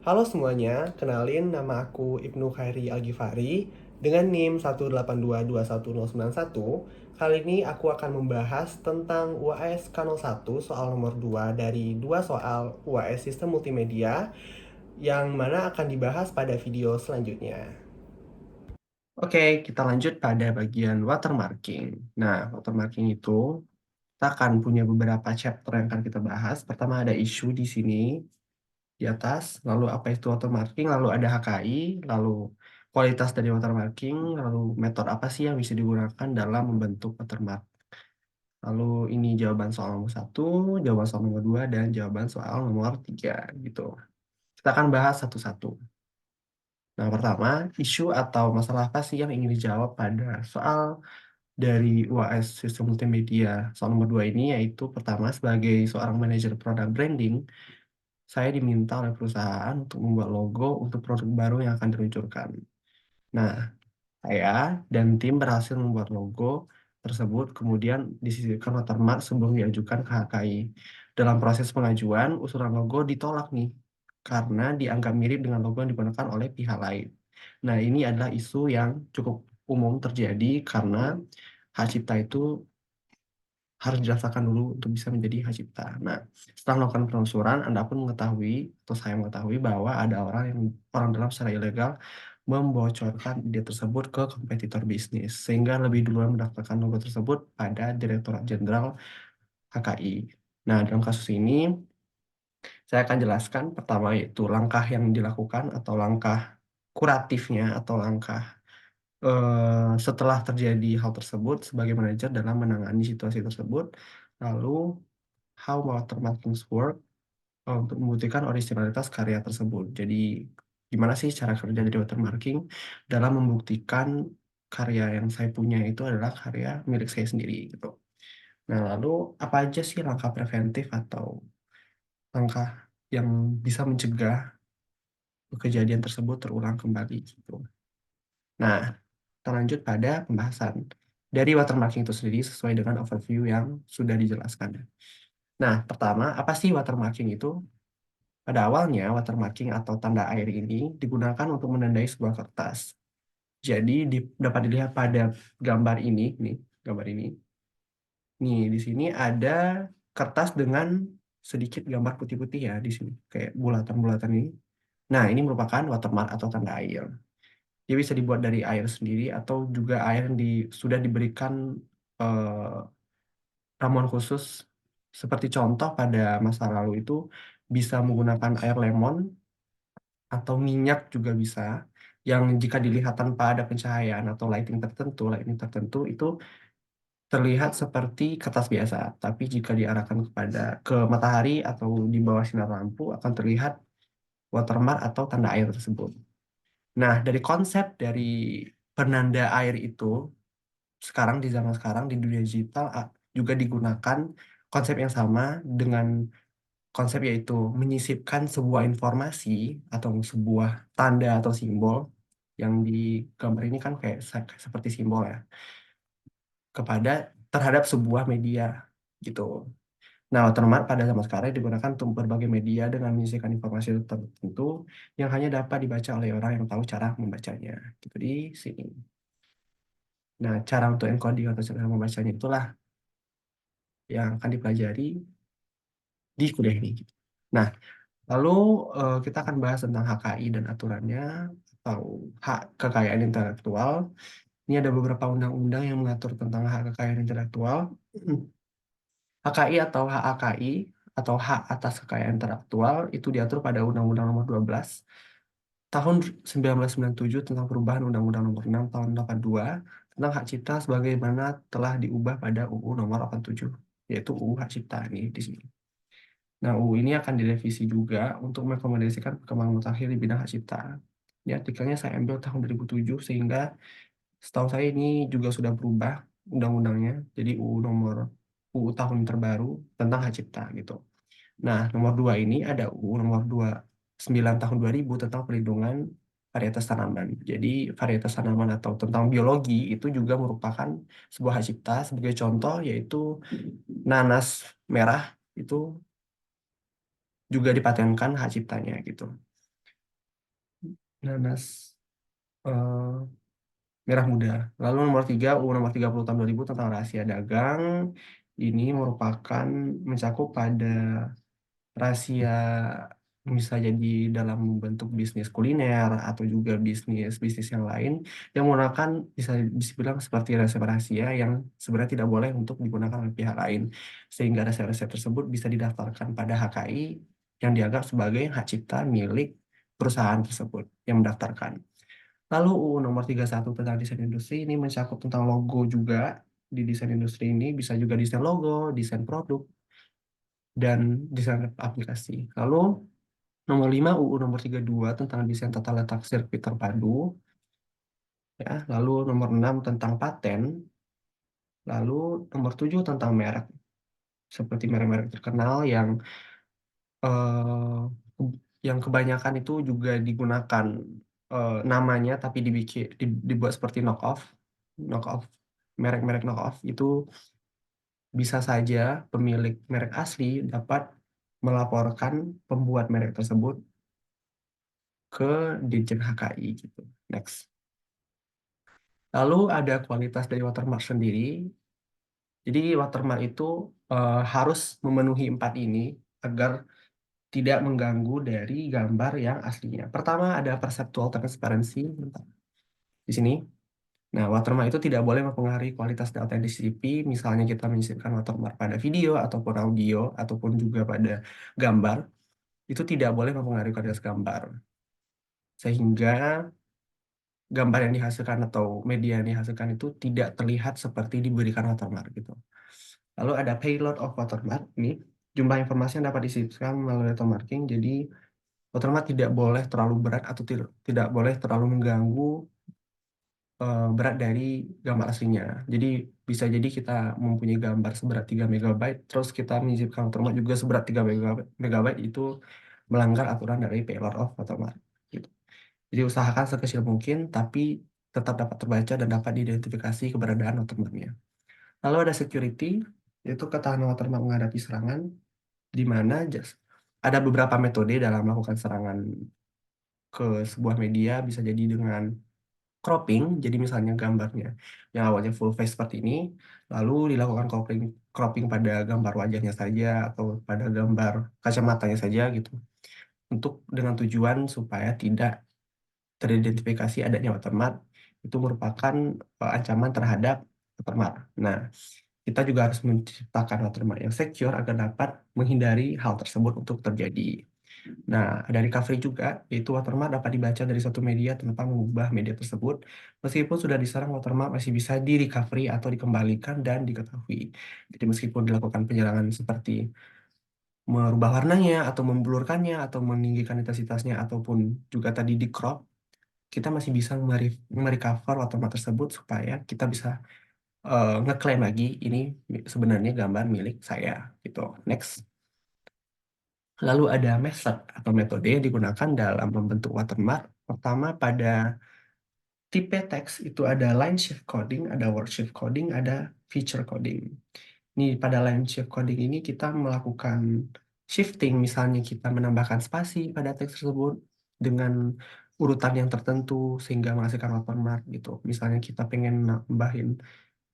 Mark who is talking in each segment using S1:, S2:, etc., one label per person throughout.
S1: Halo semuanya, kenalin nama aku Ibnu Khairi Algifari dengan NIM 1822191. Kali ini aku akan membahas tentang UAS Kanal 1 soal nomor 2 dari dua soal UAS Sistem Multimedia yang mana akan dibahas pada video selanjutnya. Oke, kita lanjut pada bagian watermarking. Nah, watermarking itu kita akan punya beberapa chapter yang akan kita bahas. Pertama ada isu di sini di atas, lalu apa itu watermarking, lalu ada HKI, lalu kualitas dari watermarking, lalu metode apa sih yang bisa digunakan dalam membentuk watermark. Lalu ini jawaban soal nomor satu, jawaban soal nomor dua, dan jawaban soal nomor tiga gitu. Kita akan bahas satu-satu. Nah, pertama, isu atau masalah apa sih yang ingin dijawab pada soal dari UAS Sistem Multimedia soal nomor 2 ini, yaitu pertama, sebagai seorang manajer produk branding, saya diminta oleh perusahaan untuk membuat logo untuk produk baru yang akan diluncurkan. Nah, saya dan tim berhasil membuat logo tersebut, kemudian disisipkan watermark sebelum diajukan ke HKI. Dalam proses pengajuan, usulan logo ditolak nih, karena dianggap mirip dengan logo yang digunakan oleh pihak lain. Nah, ini adalah isu yang cukup umum terjadi karena hak cipta itu harus didaftarkan dulu untuk bisa menjadi hak cipta. Nah, setelah melakukan penelusuran, Anda pun mengetahui, atau saya mengetahui bahwa ada orang dalam secara ilegal membocorkan ide tersebut ke kompetitor bisnis, sehingga lebih duluan mendaftarkan logo tersebut pada Direktorat Jenderal HKI. Nah, dalam kasus ini, saya akan jelaskan pertama yaitu langkah yang dilakukan atau langkah kuratifnya atau langkah setelah terjadi hal tersebut sebagai manajer dalam menangani situasi tersebut. Lalu how watermarking work untuk membuktikan originalitas karya tersebut. Jadi gimana sih cara kerja dari watermarking dalam membuktikan karya yang saya punya itu adalah karya milik saya sendiri gitu. Nah, lalu apa aja sih langkah preventif atau langkah yang bisa mencegah kejadian tersebut terulang kembali gitu. Nah, kita lanjut pada pembahasan dari watermarking itu sendiri sesuai dengan overview yang sudah dijelaskan. Nah, pertama, apa sih watermarking itu? Pada awalnya, watermarking atau tanda air ini digunakan untuk menandai sebuah kertas. Jadi, dapat dilihat pada gambar ini, nih, gambar ini. Nih, di sini ada kertas dengan sedikit gambar putih-putih ya di sini, kayak bulatan-bulatan ini. Nah, ini merupakan watermark atau tanda air. Dia bisa dibuat dari air sendiri atau juga air yang sudah diberikan ramuan khusus. Seperti contoh pada masa lalu itu bisa menggunakan air lemon atau minyak juga bisa, yang jika dilihat tanpa ada pencahayaan atau lighting tertentu itu terlihat seperti kertas biasa, tapi jika diarahkan ke matahari atau di bawah sinar lampu akan terlihat watermark atau tanda air tersebut. Nah, dari konsep dari penanda air itu sekarang di zaman sekarang di dunia digital juga digunakan konsep yang sama dengan konsep yaitu menyisipkan sebuah informasi atau sebuah tanda atau simbol yang di gambar ini kan kayak seperti simbol ya kepada terhadap sebuah media gitu. Nah, watermark pada zaman sekarang digunakan untuk berbagai media dengan menyisipkan informasi tertentu yang hanya dapat dibaca oleh orang yang tahu cara membacanya. Gitu di sini. Nah, cara untuk encoding atau cara membacanya itulah yang akan dipelajari di kuliah ini. Gitu. Nah, lalu kita akan bahas tentang HKI dan aturannya atau hak kekayaan intelektual. Ini ada beberapa undang-undang yang mengatur tentang hak kekayaan intelektual. HKI atau HAKI atau hak atas kekayaan intelektual itu diatur pada Undang-Undang Nomor 12 Tahun 1997 tentang perubahan Undang-Undang Nomor 6 Tahun 82 tentang hak cipta sebagaimana telah diubah pada UU Nomor 87, yaitu UU Hak Cipta ini di sini. Nah, UU ini akan direvisi juga untuk merekomendasikan perkembangan mutakhir di bidang hak cipta. Ini artikelnya saya ambil tahun 2007 sehingga setahu saya ini juga sudah berubah undang-undangnya. Jadi UU tahun terbaru tentang hak cipta gitu. Nah, nomor 2 ini ada UU nomor 29 tahun 2000 tentang perlindungan varietas tanaman. Jadi varietas tanaman atau tentang biologi itu juga merupakan sebuah hak cipta. Sebagai contoh yaitu nanas merah itu juga dipatenkan hak ciptanya gitu. nanas eh, merah muda. Lalu nomor 3, UU nomor 30 tahun 2000 tentang rahasia dagang. Ini merupakan mencakup pada rahasia bisa jadi dalam bentuk bisnis kuliner atau juga bisnis yang lain yang menggunakan bisa dibilang seperti rahasia-rahasia yang sebenarnya tidak boleh untuk digunakan oleh pihak lain sehingga rahasia-rahasia tersebut bisa didaftarkan pada HKI yang dianggap sebagai hak cipta milik perusahaan tersebut yang mendaftarkan. Lalu UU nomor 31 tentang desain industri ini mencakup tentang logo juga. Di desain industri ini bisa juga desain logo, desain produk, dan desain aplikasi. Lalu nomor 5 UU nomor 32 tentang desain tata letak sirkuit terpadu. Ya. Lalu nomor 6 tentang paten. Lalu nomor 7 tentang merek. Seperti merek-merek terkenal yang kebanyakan itu juga digunakan namanya tapi dibuat seperti knock off merek-merek knock off itu bisa saja pemilik merek asli dapat melaporkan pembuat merek tersebut ke Ditjen HKI gitu. Next. Lalu ada kualitas dari watermark sendiri. Jadi watermark itu harus memenuhi 4 ini agar tidak mengganggu dari gambar yang aslinya. Pertama ada perceptual transparency di sini. Nah, watermark itu tidak boleh mempengaruhi kualitas data yang disimpan. Misalnya kita menyisipkan watermark pada video ataupun audio ataupun juga pada gambar, itu tidak boleh mempengaruhi kualitas gambar. Sehingga gambar yang dihasilkan atau media yang dihasilkan itu tidak terlihat seperti diberikan watermark gitu. Lalu ada payload of watermark ini jumlah informasi yang dapat disisipkan melalui watermarking. Jadi watermark tidak boleh terlalu berat atau tidak boleh terlalu mengganggu berat dari gambar aslinya. Jadi bisa jadi kita mempunyai gambar seberat 3 megabyte, terus kita menyisipkan watermark juga seberat 3 megabyte itu melanggar aturan dari payload of watermark. Gitu. Jadi usahakan sekecil mungkin, tapi tetap dapat terbaca dan dapat diidentifikasi keberadaan watermarknya. Lalu ada security, yaitu ketahanan watermark menghadapi serangan, di mana ada beberapa metode dalam melakukan serangan ke sebuah media, bisa jadi dengan cropping, jadi misalnya gambarnya yang awalnya full face seperti ini, lalu dilakukan cropping, cropping pada gambar wajahnya saja atau pada gambar kacamatanya saja gitu, untuk dengan tujuan supaya tidak teridentifikasi adanya watermark, itu merupakan ancaman terhadap watermark. Nah, kita juga harus menciptakan watermark yang secure agar dapat menghindari hal tersebut untuk terjadi. Nah, ada recovery juga, yaitu watermark dapat dibaca dari suatu media tanpa mengubah media tersebut. Meskipun sudah diserang, watermark masih bisa di-recovery atau dikembalikan dan diketahui. Jadi meskipun dilakukan penyerangan seperti merubah warnanya, atau memblurkannya, atau meninggikan intensitasnya, ataupun juga tadi di crop, kita masih bisa merecover watermark tersebut supaya kita bisa ngeklaim lagi ini sebenarnya gambar milik saya gitu. Next. Lalu ada method atau metode yang digunakan dalam membentuk watermark. Pertama pada tipe teks itu ada line shift coding, ada word shift coding, ada feature coding. Ini pada line shift coding ini kita melakukan shifting, misalnya kita menambahkan spasi pada teks tersebut dengan urutan yang tertentu sehingga menghasilkan watermark gitu. Misalnya kita pengen nambahin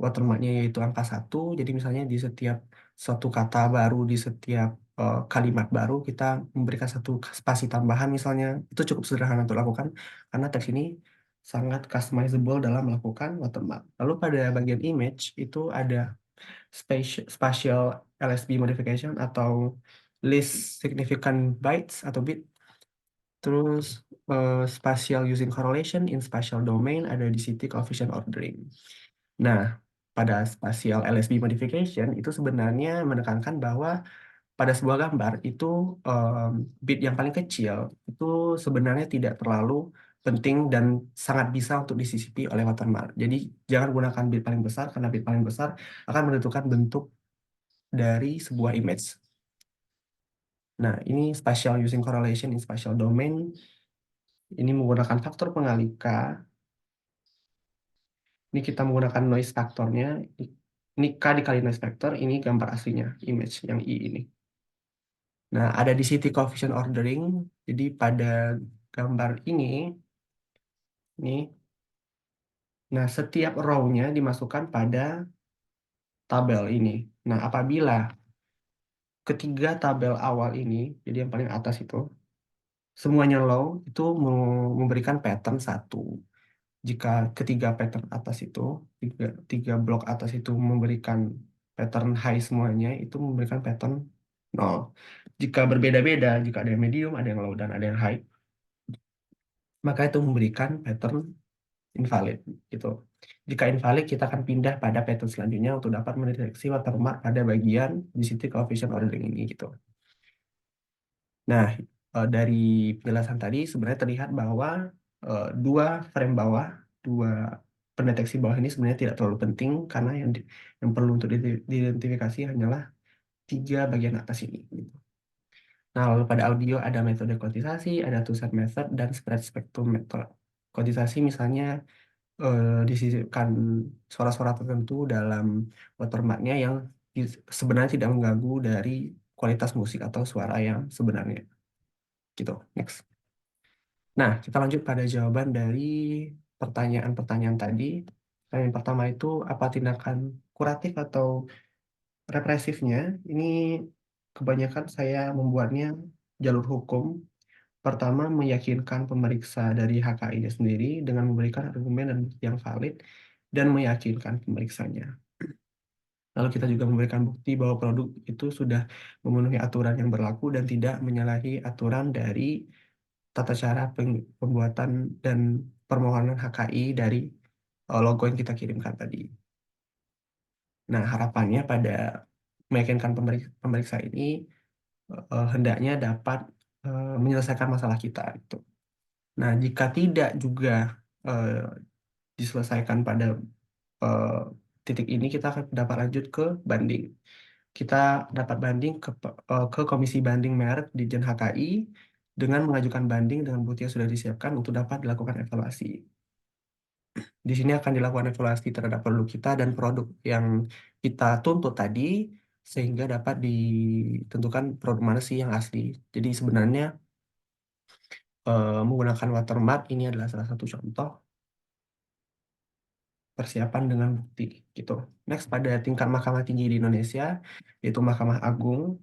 S1: watermarknya yaitu angka 1, jadi misalnya di setiap suatu kata baru, di setiap kalimat baru kita memberikan satu spasi tambahan misalnya, itu cukup sederhana untuk lakukan karena teks ini sangat customizable dalam melakukan watermark. Lalu pada bagian image itu ada spatial LSB modification atau list significant bytes atau bit. Terus spatial using correlation in spatial domain ada di sisi coefficient ordering. Nah, pada spatial LSB modification itu sebenarnya menekankan bahwa pada sebuah gambar itu bit yang paling kecil itu sebenarnya tidak terlalu penting dan sangat bisa untuk disisipi oleh watermark. Jadi jangan gunakan bit paling besar karena bit paling besar akan menentukan bentuk dari sebuah image. Nah, ini spatial using correlation in spatial domain. Ini menggunakan faktor pengalih K. Ini kita menggunakan noise faktornya. Ini K dikali noise factor, ini gambar aslinya, image yang I ini. Nah, ada di sisi coefficient ordering. Jadi pada gambar ini, Nih. Nah, setiap row-nya dimasukkan pada tabel ini. Nah, apabila ketiga tabel awal ini, jadi yang paling atas itu, semuanya low, itu memberikan pattern satu. Jika ketiga pattern atas itu, tiga blok atas itu memberikan pattern high semuanya, itu memberikan pattern nol. Jika berbeda-beda, jika ada yang medium, ada yang low, dan ada yang high, maka itu memberikan pattern invalid gitu. Jika invalid, kita akan pindah pada pattern selanjutnya untuk dapat mendeteksi watermark pada bagian GCT coefficient ordering ini gitu. Nah, dari penjelasan tadi sebenarnya terlihat bahwa dua frame bawah, dua pendeteksi bawah ini sebenarnya tidak terlalu penting karena yang perlu untuk diidentifikasi hanyalah tiga bagian atas ini gitu. Nah, lalu pada audio ada metode kuantisasi, ada two-set method, dan spread spectrum method. Kuantisasi misalnya disisipkan suara-suara tertentu dalam watermarknya yang sebenarnya tidak mengganggu dari kualitas musik atau suara yang sebenarnya. Gitu. Next. Nah, kita lanjut pada jawaban dari pertanyaan-pertanyaan tadi. Yang pertama itu apa tindakan kuratif atau represifnya? Ini kebanyakan saya membuatnya jalur hukum. Pertama, meyakinkan pemeriksa dari HKI-nya sendiri dengan memberikan argumen dan bukti yang valid dan meyakinkan pemeriksanya. Lalu kita juga memberikan bukti bahwa produk itu sudah memenuhi aturan yang berlaku dan tidak menyalahi aturan dari tata cara pembuatan dan permohonan HKI dari logo yang kita kirimkan tadi. Nah, harapannya pada meyakinkan pemeriksa ini hendaknya dapat menyelesaikan masalah kita itu. Nah, jika tidak juga eh, diselesaikan pada eh, titik ini, kita akan dapat lanjut ke banding. Kita dapat banding ke Komisi Banding Merek Ditjen HKI dengan mengajukan banding dengan bukti yang sudah disiapkan untuk dapat dilakukan evaluasi. Di sini akan dilakukan evaluasi terhadap produk kita dan produk yang kita tuntut tadi sehingga dapat ditentukan produk mana sih yang asli. Jadi sebenarnya menggunakan watermark ini adalah salah satu contoh persiapan dengan bukti gitu. Next pada tingkat Mahkamah Tinggi di Indonesia yaitu Mahkamah Agung.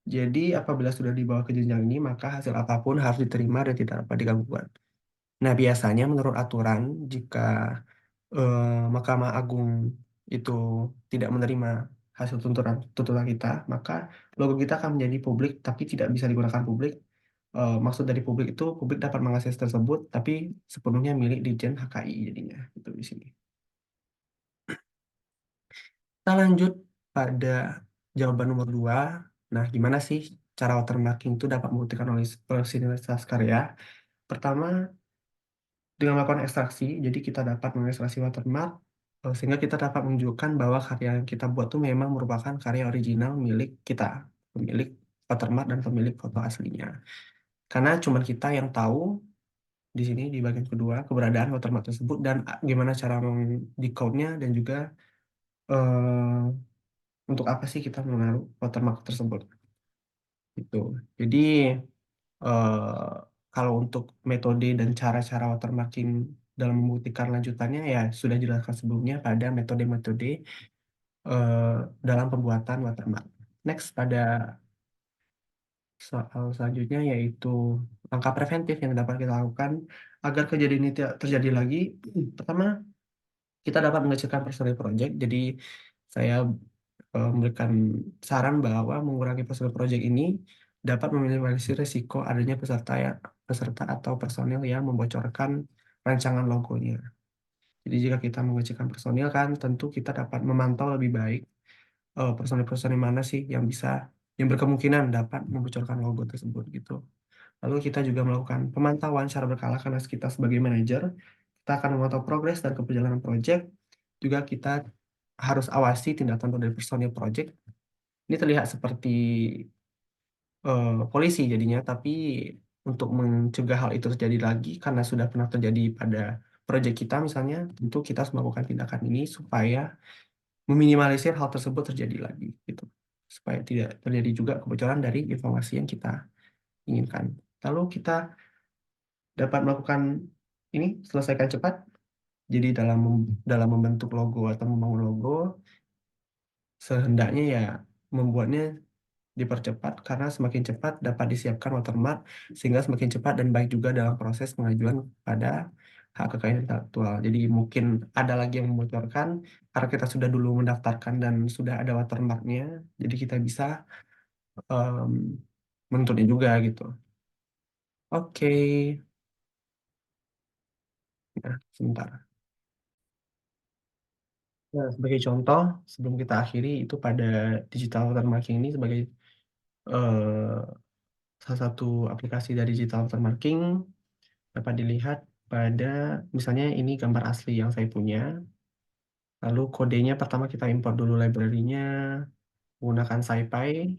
S1: Jadi apabila sudah dibawa ke jenjang ini maka hasil apapun harus diterima dan tidak dapat digangguan. Nah, biasanya menurut aturan jika Mahkamah Agung itu tidak menerima hasil tuntutan kita, maka logo kita akan menjadi publik tapi tidak bisa digunakan publik. Maksud dari publik itu publik dapat mengakses tersebut tapi sepenuhnya milik Ditjen HKI jadinya itu di sini. Kita lanjut pada jawaban nomor 2. Nah, gimana sih cara watermarking itu dapat membuktikan originalitas karya? Pertama, dengan melakukan ekstraksi, jadi kita dapat mengekstraksi watermark, sehingga kita dapat menunjukkan bahwa karya yang kita buat itu memang merupakan karya original milik kita, pemilik watermark dan pemilik foto aslinya. Karena cuma kita yang tahu di sini di bagian kedua keberadaan watermark tersebut dan gimana cara mendecode-nya dan juga untuk apa sih kita menaruh watermark tersebut. Itu. Jadi eh, kalau untuk metode dan cara-cara watermarking dalam membuktikan lanjutannya ya sudah dijelaskan sebelumnya pada metode-metode eh, dalam pembuatan watermark. Next pada soal selanjutnya yaitu langkah preventif yang dapat kita lakukan agar kejadian ini tidak terjadi lagi. Pertama, kita dapat mengecilkan personil project. Jadi saya memberikan saran bahwa mengurangi personil project ini dapat meminimalisir risiko adanya peserta atau personil yang membocorkan rancangan logonya. Jadi jika kita mengecilkan personil kan tentu kita dapat memantau lebih baik personil-personil mana sih yang berkemungkinan dapat membocorkan logo tersebut gitu. Lalu kita juga melakukan pemantauan secara berkala karena kita sebagai manajer kita akan memantau progres dan keberjalanan project. Juga kita harus awasi tindak tanduk dari personil project. Ini terlihat seperti polisi jadinya, tapi untuk mencegah hal itu terjadi lagi karena sudah pernah terjadi pada proyek kita misalnya, tentu kita harus melakukan tindakan ini supaya meminimalisir hal tersebut terjadi lagi gitu. Supaya tidak terjadi juga kebocoran dari informasi yang kita inginkan. Lalu kita dapat melakukan Ini selesaikan cepat. Jadi dalam membentuk logo atau membangun logo, sehendaknya ya membuatnya dipercepat karena semakin cepat dapat disiapkan watermark sehingga semakin cepat dan baik juga dalam proses pengajuan pada hak kekayaan intelektual. Jadi mungkin ada lagi yang membocorkan karena kita sudah dulu mendaftarkan dan sudah ada watermarknya, jadi kita bisa em, menuntutnya juga gitu. Oke, nah sebentar. Nah, sebagai contoh, sebelum kita akhiri itu pada digital watermarking ini sebagai salah satu aplikasi dari digital watermarking dapat dilihat pada misalnya ini gambar asli yang saya punya. Lalu kodenya pertama kita import dulu library-nya menggunakan SciPy.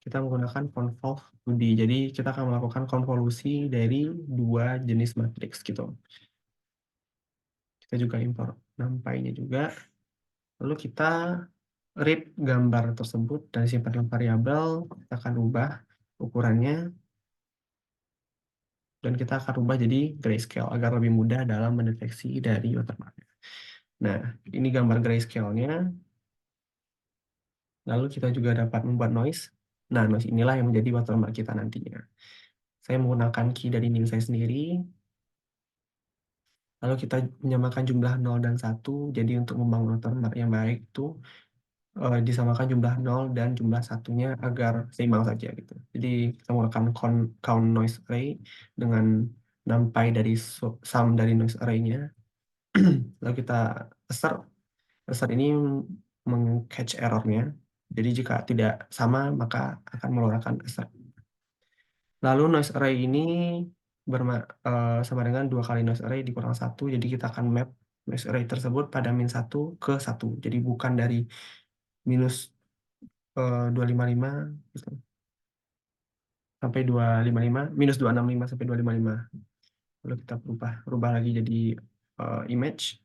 S1: Kita menggunakan convolve 2D. Jadi kita akan melakukan konvolusi dari dua jenis matriks gitu. Kita juga import numpy-nya juga. Lalu kita read gambar tersebut dan simpan dalam variabel. Kita akan ubah ukurannya dan kita akan ubah jadi grayscale agar lebih mudah dalam mendeteksi dari watermark. Nah, ini gambar grayscale-nya. Lalu kita juga dapat membuat noise. Nah, noise inilah yang menjadi watermark kita nantinya. Saya menggunakan key dari NIM saya sendiri. Lalu kita menyamakan jumlah 0 dan 1. Jadi untuk membangun watermark yang baik itu disamakan jumlah 0 dan jumlah satunya agar seimbang saja gitu. Jadi kita menggunakan count noise array dengan numpy dari sum dari noise array-nya. Lalu kita assert. Assert ini meng-catch error-nya. Jadi jika tidak sama maka akan mengeluarkan assert. Lalu noise array ini sama dengan 2 kali noise array dikurang 1. Jadi kita akan map noise array tersebut pada min 1 ke 1. Jadi bukan dari minus 255 gitu, sampai 255, minus 265 sampai 255. Lalu kita rubah lagi jadi image.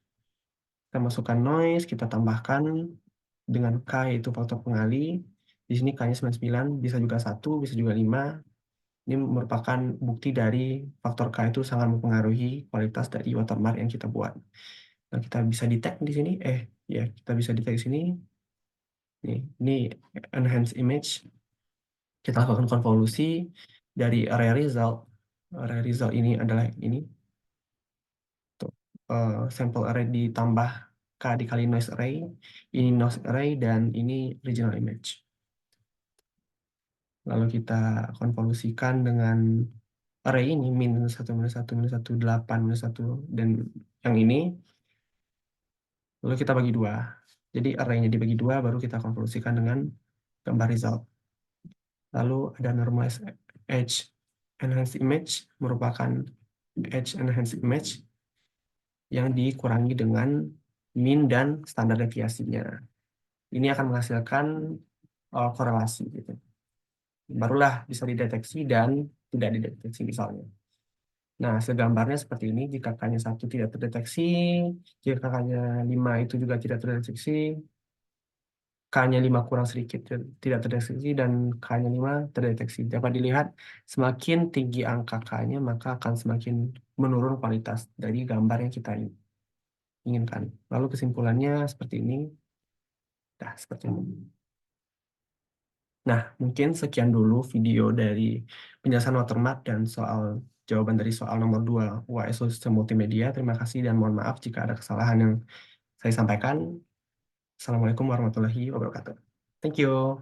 S1: Kita masukkan noise, kita tambahkan dengan K yaitu faktor pengali. Di sini K-nya 99, bisa juga 1, bisa juga 5. Ini merupakan bukti dari faktor K itu sangat mempengaruhi kualitas dari watermark yang kita buat. Nah, kita bisa detect di sini, ya kita bisa detect di sini. Ini enhance image. Kita lakukan konvolusi dari array result. Array result ini adalah ini. Tuh, sampel array ditambah K dikali noise array. Ini noise array dan ini original image. Lalu kita konvolusikan dengan array ini minus 1, minus 1, minus 1, 8, minus 1, dan yang ini. Lalu kita bagi 2. Jadi array-nya dibagi 2, baru kita konvolusikan dengan gambar result. Lalu ada normalized edge enhanced image, merupakan edge enhanced image yang dikurangi dengan min dan standar deviasinya. Ini akan menghasilkan korelasi gitu. Barulah bisa dideteksi dan tidak dideteksi misalnya. Nah, hasil gambarnya seperti ini. Jika K-nya 1 tidak terdeteksi, jika K-nya 5 itu juga tidak terdeteksi, K-nya 5 kurang sedikit tidak terdeteksi, dan K-nya 5 terdeteksi. Dapat dilihat, semakin tinggi angka K-nya, maka akan semakin menurun kualitas dari gambar yang kita inginkan. Lalu kesimpulannya seperti ini. Nah, seperti ini. Nah, mungkin sekian dulu video dari penjelasan watermark dan jawaban dari soal nomor 2 UAS Sistem Multimedia. Terima kasih dan mohon maaf jika ada kesalahan yang saya sampaikan. Assalamualaikum warahmatullahi wabarakatuh. Thank you.